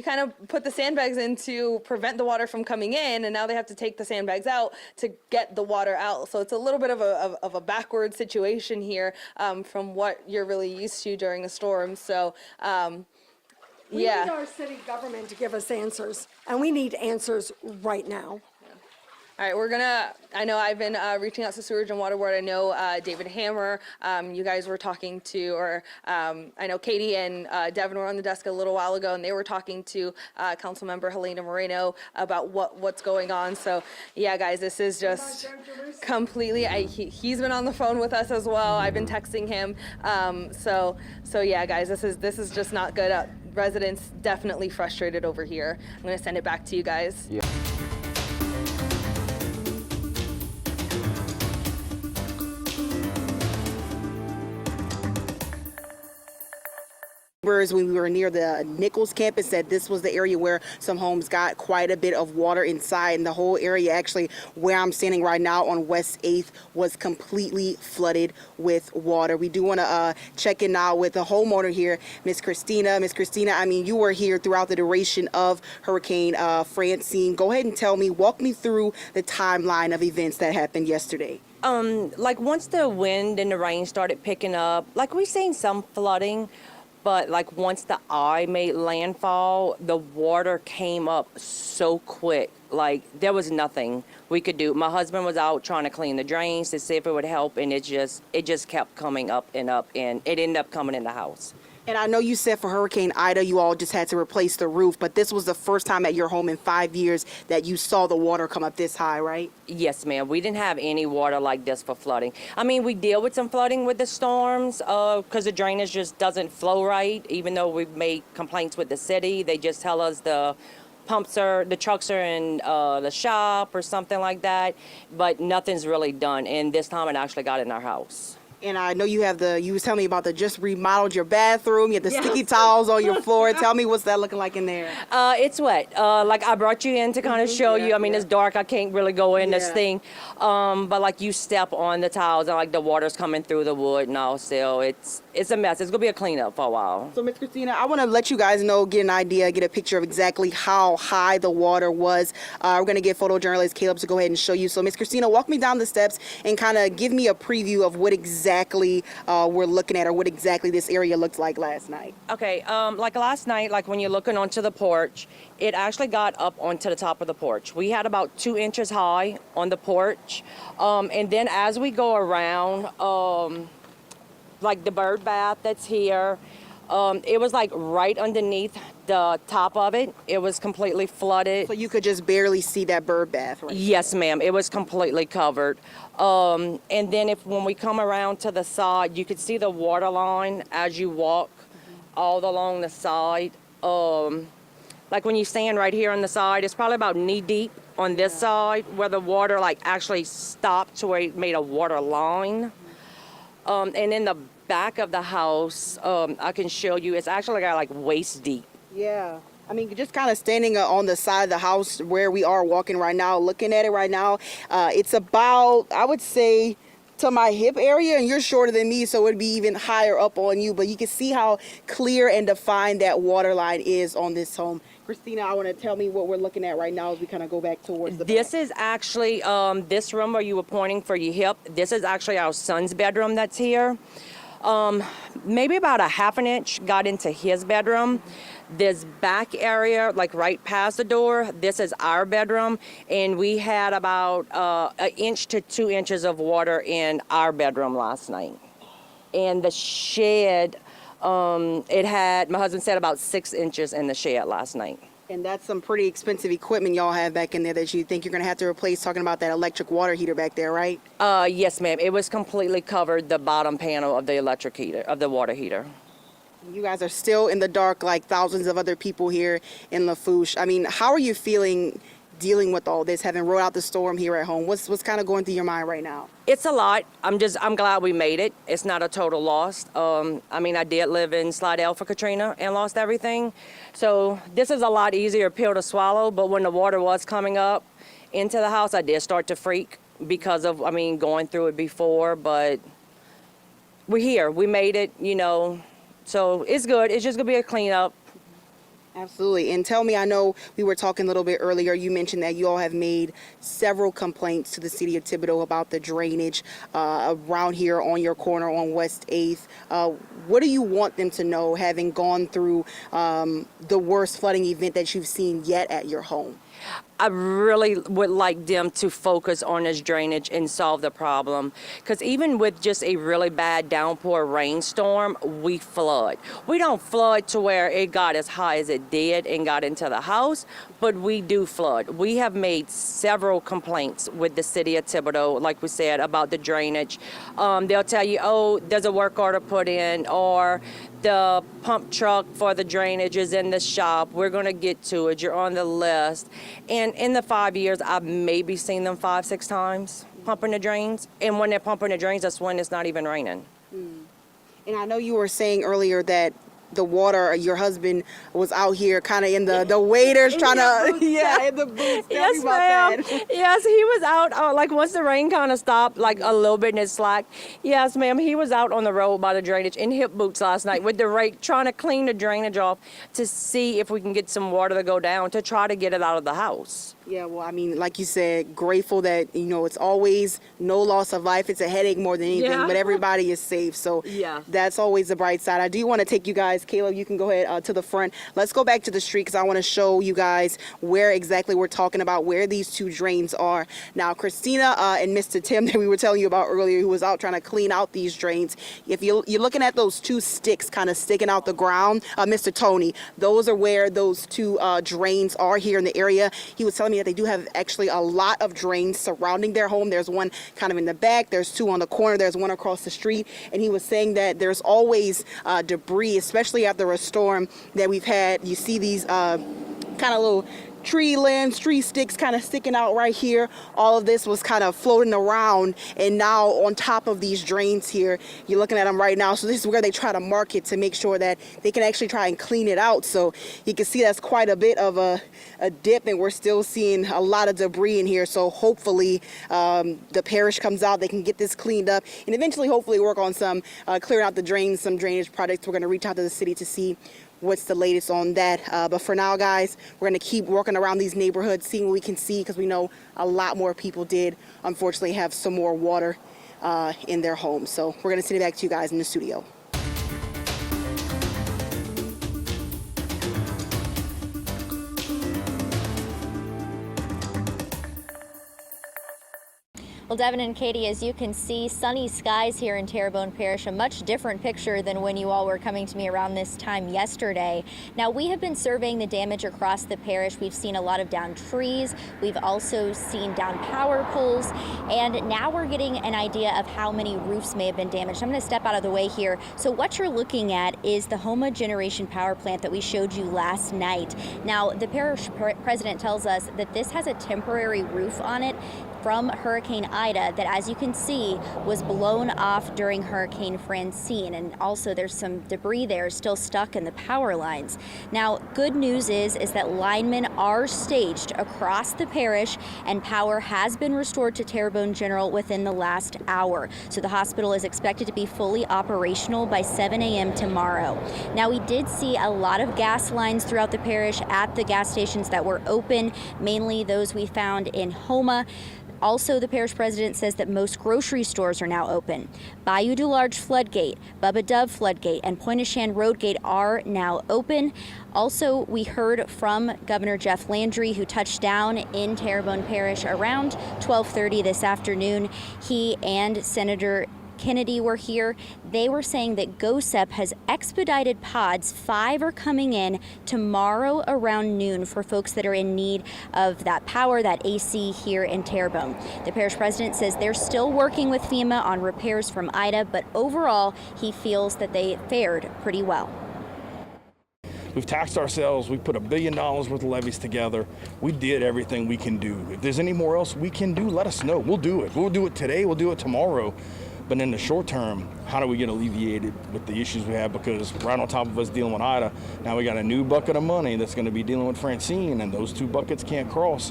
kind of put the sandbags in to prevent the water from coming in, and now they have to take the sandbags out to get the water out. So it's a little bit of a backward situation here from what you're really used to during a storm. So we need our city government to give us answers, and we need answers right now. All right, I know I've been reaching out to Sewage and Water Board. I know David Hammer, you guys were talking to, or I know Katie and Devin were on the desk a little while ago, and they were talking to Councilmember Helena Moreno about what's going on. So yeah, guys, this is just completely, he's been on the phone with us as well. I've been texting him. So yeah, guys, this is just not good. Residents definitely frustrated over here. I'm gonna send it back to you guys. Yeah. When we were near the Nichols campus, said this was the area where some homes got quite a bit of water inside, and the whole area, actually where I'm standing right now on West 8th, was completely flooded with water. We do want to check in now with the homeowner here, Miss Christina. Miss Christina, I mean, you were here throughout the duration of Hurricane Francine. Go ahead and walk me through the timeline of events that happened yesterday. Like once the wind and the rain started picking up, like we've seen some flooding. But like once the eye made landfall, the water came up so quick. Like there was nothing we could do. My husband was out trying to clean the drains to see if it would help, and it just kept coming up, and it ended up coming in the house. And I know you said for Hurricane Ida, you all just had to replace the roof, but this was the first time at your home in 5 years that you saw the water come up this high, right? Yes, ma'am. We didn't have any water like this for flooding. I mean, we deal with some flooding with the storms because the drainage just doesn't flow right. Even though we've made complaints with the city, they just tell us the trucks are in the shop or something like that, but nothing's really done. And this time it actually got in our house. And I know you was telling me about just remodeled your bathroom. You had the sticky towels on your floor. Tell me what's that looking like in there? It's wet. Like I brought you in to kind of show you. I mean, it's dark. I can't really go in this thing. But like you step on the towels and like the water's coming through the wood and all. So it's a mess. It's going to be a cleanup for a while. So Ms. Christina, I want to let you guys know, get an idea, get a picture of exactly how high the water was. We're going to get photojournalist Caleb to go ahead and show you. So Ms. Christina, walk me down the steps and kind of give me a preview of what exactly we're looking at, or what exactly this area looked like last night. Okay, like last night, like when you're looking onto the porch, it actually got up onto the top of the porch. We had about 2 inches high on the porch. And then as we go around, like the bird bath that's here, it was like right underneath the top of it. It was completely flooded. So you could just barely see that bird bath, right? Yes, ma'am. It was completely covered. And then when we come around to the side, you could see the water line as you walk all along the side. Like when you stand right here on the side, it's probably about knee deep on this side where the water like actually stopped to where it made a water line. And in the back of the house, I can show you, it's actually got like waist deep. Yeah. I mean, just kind of standing on the side of the house where we are walking right now, looking at it right now, it's about, I would say, to my hip area, and you're shorter than me, so it'd be even higher up on you, but you can see how clear and defined that water line is on this home. Christina, I want to tell me what we're looking at right now as we kind of go back towards the This back. is actually, this room where you were pointing for your hip, this is actually our son's bedroom that's here. Maybe about a ½ an inch got into his bedroom. This back area, like right past the door, this is our bedroom, and we had about 1 inch to 2 inches of water in our bedroom last night. And the shed, My husband said about 6 inches in the shed last night. And that's some pretty expensive equipment y'all have back in there that you think you're going to have to replace, talking about that electric water heater back there, right? Yes, ma'am. It was completely covered, the bottom panel of the electric heater, of the water heater. You guys are still in the dark like thousands of other people here in Lafourche. I mean, how are you feeling dealing with all this, having rode out the storm here at home? What's kind of going through your mind right now? It's a lot. I'm glad we made it. It's not a total loss. I mean, I did live in Slidell for Katrina and lost everything. So this is a lot easier pill to swallow, but when the water was coming up into the house, I did start to freak because of, going through it before, but we're here. We made it, so it's good. It's just gonna be a cleanup. Absolutely. And tell me, I know we were talking a little bit earlier, you mentioned that you all have made several complaints to the city of Thibodaux about the drainage around here on your corner on West 8th. What do you want them to know, having gone through the worst flooding event that you've seen yet at your home? I really would like them to focus on this drainage and solve the problem. Because even with just a really bad downpour rainstorm, we flood. We don't flood to where it got as high as it did and got into the house, but we do flood. We have made several complaints with the city of Thibodaux, like we said, about the drainage. They'll tell you, oh, there's a work order put in, or the pump truck for the drainage is in the shop. We're going to get to it. You're on the list. And in the 5 years, I've maybe seen them 5-6 times pumping the drains. And when they're pumping the drains, that's when it's not even raining. And I know you were saying earlier that the water, your husband was out here kind of in the waders trying to, in the boots. Tell me about that. Yes, he was out, like once the rain kind of stopped, like a little bit and it slacked. Yes, ma'am, he was out on the road by the drainage in hip boots last night with the rake, trying to clean the drainage off to see if we can get some water to go down to try to get it out of the house. Yeah, well, I mean, like you said, grateful that, it's always no loss of life. It's a headache more than anything, but everybody is safe. So that's always the bright side. I do want to take you guys, Caleb, you can go ahead to the front. Let's go back to the street because I want to show you guys where exactly we're talking about, where these two drains are. Now, Christina and Mr. Tim that we were telling you about earlier, who was out trying to clean out these drains. If you're looking at those two sticks kind of sticking out the ground, Mr. Tony, those are where those two drains are here in the area. He was telling me that they do have actually a lot of drains surrounding their home. There's one kind of in the back, there's two on the corner, there's one across the street, and he was saying that there's always debris, especially after a storm that we've had. You see these kind of little tree limbs, tree sticks kind of sticking out right here. All of this was kind of floating around, and now on top of these drains here, you're looking at them right now. So this is where they try to mark it to make sure that they can actually try and clean it out. So you can see that's quite a bit of a dip, and we're still seeing a lot of debris in here. So hopefully the parish comes out, they can get this cleaned up, and eventually hopefully work on some clearing out the drains, some drainage projects. We're going to reach out to the city to see what's the latest on that. But for now, guys, we're going to keep working around these neighborhoods, seeing what we can see, because we know a lot more people did, unfortunately, have some more water in their homes. So we're going to send it back to you guys in the studio. Well, Devin and Katie, as you can see, sunny skies here in Terrebonne Parish, a much different picture than when you all were coming to me around this time yesterday. Now, we have been surveying the damage across the parish. We've seen a lot of downed trees. We've also seen downed power poles. And now we're getting an idea of how many roofs may have been damaged. I'm going to step out of the way here. So what you're looking at is the Houma generation power plant that we showed you last night. Now, the parish president tells us that this has a temporary roof on it from Hurricane Ida that, as you can see, was blown off during Hurricane Francine. And also there's some debris there still stuck in the power lines. Now, good news is that linemen are staged across the parish and power has been restored to Terrebonne General within the last hour. So the hospital is expected to be fully operational by 7 a.m. tomorrow. Now, we did see a lot of gas lines throughout the parish at the gas stations that were open, mainly those we found in Houma. Also, the parish president says that most grocery stores are now open. Bayou du Large Floodgate, Bubba Dove Floodgate, and Pointe-aux-Chênes Road Gate are now open. Also, we heard from Governor Jeff Landry, who touched down in Terrebonne Parish around 12:30 this afternoon. He and Senator Kennedy were here. They were saying that GOSEP has expedited pods. 5 are coming in tomorrow around noon for folks that are in need of that power, that AC here in Terrebonne. The parish president says they're still working with FEMA on repairs from Ida, but overall he feels that they fared pretty well. We've taxed ourselves. We put $1 billion worth of levies together. We did everything we can do. If there's any more else we can do, let us know. We'll do it. We'll do it today. We'll do it tomorrow. But in the short term, how do we get alleviated with the issues we have? Because right on top of us dealing with Ida, now we got a new bucket of money that's going to be dealing with Francine, and those two buckets can't cross.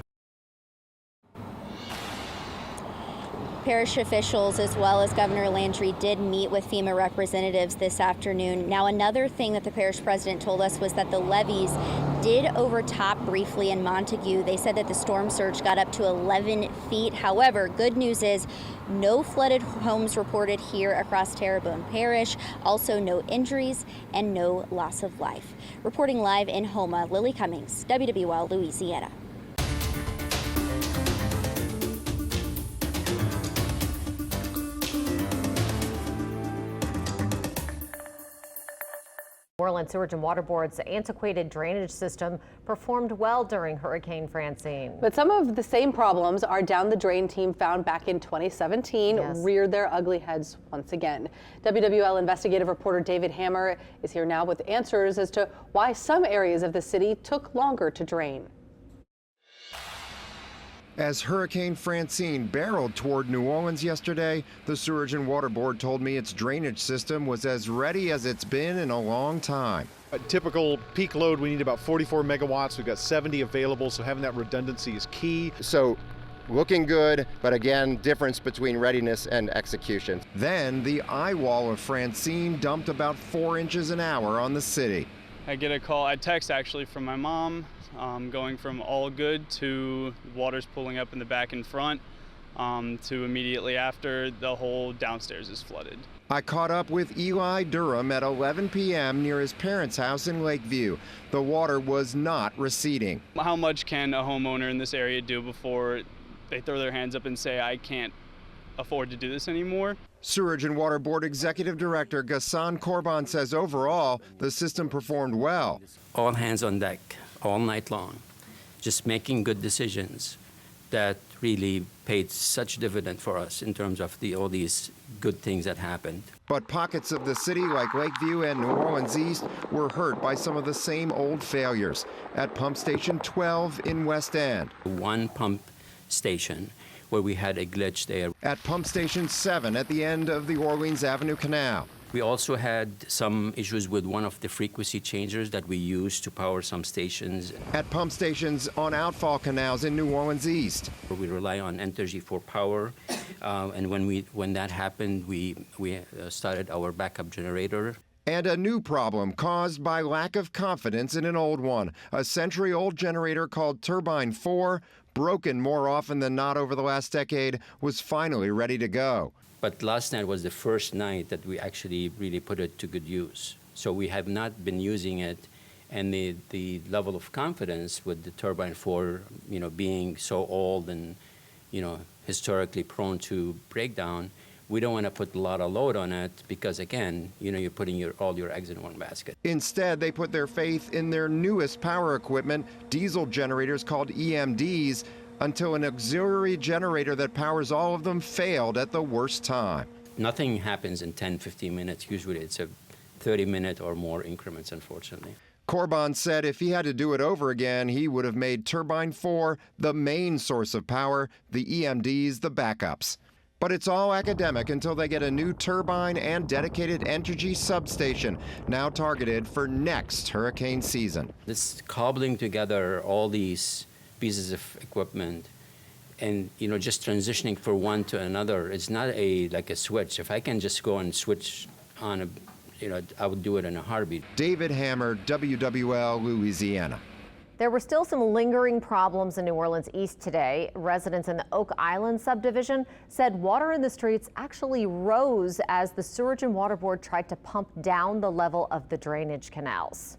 Parish officials as well as Governor Landry did meet with FEMA representatives this afternoon. Now, another thing that the parish president told us was that the levees did overtop briefly in Montague. They said that the storm surge got up to 11 feet. However, good news is no flooded homes reported here across Terrebonne Parish. Also, no injuries and no loss of life. Reporting live in Houma, Lily Cummings, WWL Louisiana. New Orleans Sewage and Water Board's antiquated drainage system performed well during Hurricane Francine. But some of the same problems our down the drain team found back in 2017 reared their ugly heads once again. WWL investigative reporter David Hammer is here now with answers as to why some areas of the city took longer to drain. As Hurricane Francine barreled toward New Orleans yesterday, the Sewage and Water Board told me its drainage system was as ready as it's been in a long time. A typical peak load, we need about 44 megawatts. We've got 70 available, so having that redundancy is key. So looking good, but again, difference between readiness and execution. Then the eye wall of Francine dumped about 4 inches an hour on the city. I get a call, I text actually from my mom, going from all good to water's pulling up in the back and front, to immediately after the whole downstairs is flooded. I caught up with Eli Durham at 11 p.m. near his parents' house in Lakeview. The water was not receding. How much can a homeowner in this area do before they throw their hands up and say, I can't afford to do this anymore? Sewage and Water Board Executive Director Ghassan Korban says overall, the system performed well. All hands on deck, all night long, just making good decisions that really paid such dividend for us in terms of all these good things that happened. But pockets of the city like Lakeview and New Orleans East were hurt by some of the same old failures. At Pump Station 12 in West End. One pump station where we had a glitch there. At Pump Station 7 at the end of the Orleans Avenue Canal. We also had some issues with one of the frequency changers that we use to power some stations. At pump stations on outfall canals in New Orleans East. We rely on energy for power, and when that happened, we started our backup generator. And a new problem caused by lack of confidence in an old one. A century-old generator called Turbine 4, broken more often than not over the last decade, was finally ready to go. But last night was the first night that we actually really put it to good use. So we have not been using it, and the level of confidence with the Turbine 4, being so old and, historically prone to breakdown, we don't want to put a lot of load on it because, again, you're putting all your eggs in one basket. Instead, they put their faith in their newest power equipment, diesel generators called EMDs, until an auxiliary generator that powers all of them failed at the worst time. Nothing happens in 10, 15 minutes. Usually it's a 30-minute or more increments, unfortunately. Korban said if he had to do it over again, he would have made Turbine 4 the main source of power, the EMDs the backups. But it's all academic until they get a new turbine and dedicated energy substation, now targeted for next hurricane season. This cobbling together all these pieces of equipment and just transitioning from one to another, it's not like a switch. If I can just go and switch on I would do it in a heartbeat. David Hammer, WWL Louisiana. There were still some lingering problems in New Orleans East today. Residents in the Oak Island subdivision said water in the streets actually rose as the Sewage and Water Board tried to pump down the level of the drainage canals.